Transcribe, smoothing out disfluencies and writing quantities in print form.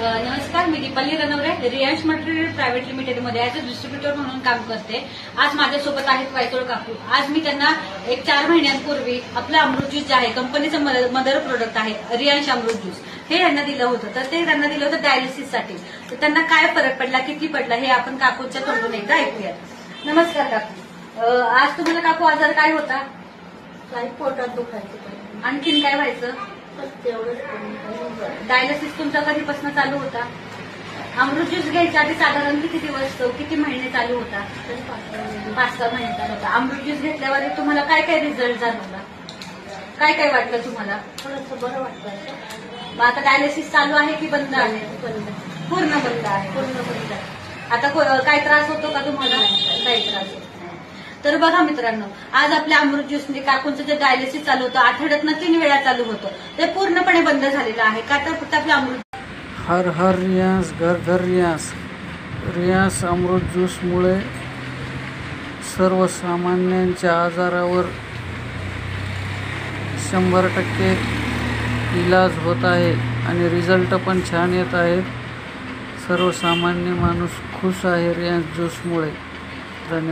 नमस्कार, मी Deepali रनवरे Riyansh material private लिमिटेडमध्ये as a distributor म्हणून काम करते। आज माझ्यासोबत आहेत वायतोळ काकू। आज मी त्यांना एक 4 महिन्यांपूर्वी आपलं अमृत ज्यूस जे आहे कंपनीचं मदर प्रोडक्ट आहे रियांश अमृत ज्यूस, हे त्यांना दिलं होतं। तर ते त्यांना दिलं होतं डायलिसिससाठी। तर त्यांना काय फरक पडला, किती पडला, हे आपण काकूंच्या तोंडून एकदा ऐकूया। नमस्कार काकू, आज तुम्हाला काकू आजार काय होता? काही पोटात दुखायचं, आणखीन काय व्हायचं? तेवढंच। डायलिसिस तुमचा कधीपासून चालू होता? अमृत ज्यूस घ्यायच्या आधी साधारण किती दिवस, किती महिने चालू होता? 5-6 महिने चालू होता। अमृत ज्यूस घेतल्यावर तुम्हाला काय काय रिझल्ट जाणवला, काय काय वाटलं तुम्हाला? थोडंसं बरं वाटतं। मग आता डायलिसिस चालू आहे की बंद आहे? बंद, पूर्ण बंद आहे। पूर्ण बंद आहे। आता काय त्रास होतो का तुम्हाला? काही त्रास होत नाही। तर बघा मित्रांनो, आज आपल्या अमृत ज्यूसने काकूंचं जे डायलिसिस चालू होतं, आठवड्यातनं 3 वेळा चालू होतं, ते पूर्णपणे बंद झालेलं आहे। का तर फक्त आपलं अमृत हर हर रियांस, घर घर रियांस। रियांस अमृत ज्यूसमुळे सर्वसामान्यांच्या आजारावर 100% इलाज होत आहे आणि रिझल्ट पण छान येत आहेत। सर्वसामान्य माणूस खुश आहे रियांस ज्यूसमुळे। धन्यवाद।